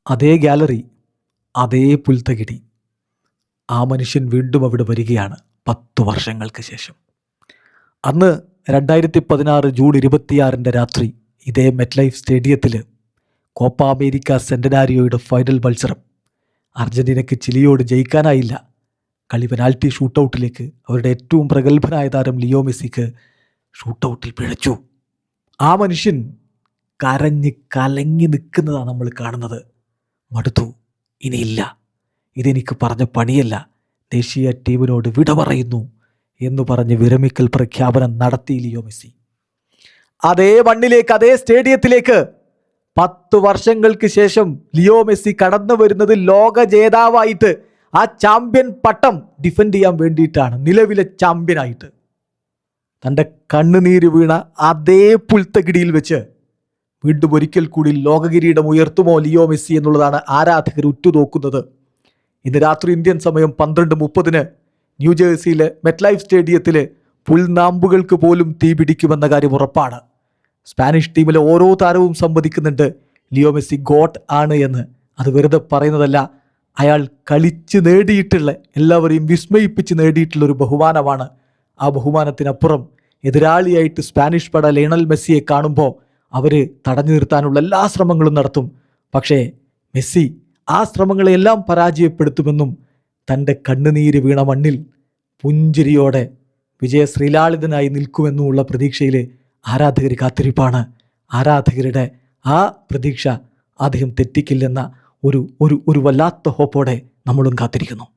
അതേ ഗാലറി, അതേ പുൽത്തകിടി. ആ മനുഷ്യൻ വീണ്ടും അവിടെ വരികയാണ് 10 വർഷങ്ങൾക്ക് ശേഷം. അന്ന് 2016 ജൂൺ 26 രാത്രി ഇതേ മെറ്റ്ലൈഫ് സ്റ്റേഡിയത്തിൽ കോപ്പ അമേരിക്ക സെന്റനാരിയോയുടെ ഫൈനൽ മത്സരം. അർജന്റീനയ്ക്ക് ചിലിയോട് ജയിക്കാനായില്ല. കളി പെനാൽറ്റി ഷൂട്ടൗട്ടിലേക്ക് അവരുടെ ഏറ്റവും പ്രഗത്ഭനായ താരം ലിയോ മെസ്സിക്ക് ഷൂട്ടൗട്ടിൽ പിഴച്ചു. ആ മനുഷ്യൻ കരഞ്ഞ് കലങ്ങി നിൽക്കുന്നതാണ് നമ്മൾ കാണുന്നത്. മടുത്തു, ഇനിയില്ല, ഇതെനിക്ക് പറഞ്ഞ പണിയല്ല, ദേശീയ ടീമിനോട് വിട പറയുന്നു എന്ന് പറഞ്ഞ് വിരമിക്കൽ പ്രഖ്യാപനം നടത്തി ലിയോ മെസ്സി. അതേ മണ്ണിലേക്ക്, അതേ സ്റ്റേഡിയത്തിലേക്ക് 10 വർഷങ്ങൾക്ക് ശേഷം ലിയോ മെസ്സി കടന്നു വരുന്നത് ലോക ജേതാവായിട്ട്, ആ ചാമ്പ്യൻ പട്ടം ഡിഫെൻഡ് ചെയ്യാൻ വേണ്ടിയിട്ടാണ്. നിലവിലെ ചാമ്പ്യനായിട്ട് തൻ്റെ കണ്ണുനീര് വീണ അതേ പുൽത്തകിടിയിൽ വെച്ച് വീണ്ടും ഒരിക്കൽ കൂടി ലോകകിരീടം ഉയർത്തുമോ ലിയോ മെസ്സി എന്നുള്ളതാണ് ആരാധകർ ഉറ്റുനോക്കുന്നത്. ഇന്ന് രാത്രി ഇന്ത്യൻ സമയം 12:30 ന്യൂജേഴ്സിയിലെ മെറ്റ്ലൈഫ് സ്റ്റേഡിയത്തിൽ പുൽനാമ്പുകൾക്ക് പോലും തീ പിടിക്കുമെന്ന കാര്യം ഉറപ്പാണ്. സ്പാനിഷ് ടീമിലെ ഓരോ താരവും സമ്മതിക്കുന്നുണ്ട് ലിയോ മെസ്സി ഗോട്ട് ആണ് എന്ന്. അത് വെറുതെ പറയുന്നതല്ല, അയാൾ കളിച്ച് നേടിയിട്ടുള്ള, എല്ലാവരെയും വിസ്മയിപ്പിച്ച് നേടിയിട്ടുള്ള ഒരു ബഹുമാനമാണ്. ആ ബഹുമാനത്തിനപ്പുറം എതിരാളിയായിട്ട് സ്പാനിഷ് പട ലയണൽ മെസ്സിയെ കാണുമ്പോൾ അവർ തടഞ്ഞു നിർത്താനുള്ള എല്ലാ ശ്രമങ്ങളും നടത്തും. പക്ഷേ മെസ്സി ആ ശ്രമങ്ങളെല്ലാം പരാജയപ്പെടുത്തുമെന്നും തൻ്റെ കണ്ണുനീര് വീണ മണ്ണിൽ പുഞ്ചിരിയോടെ വിജയശ്രീലാളിതനായി നിൽക്കുമെന്നുമുള്ള പ്രതീക്ഷയിൽ ആരാധകർ കാത്തിരിപ്പാണ്. ആരാധകരുടെ ആ പ്രതീക്ഷ അദ്ദേഹം തെറ്റിക്കില്ലെന്ന ഒരു വല്ലാത്ത ഹോപ്പോടെ നമ്മളും കാത്തിരിക്കുന്നു.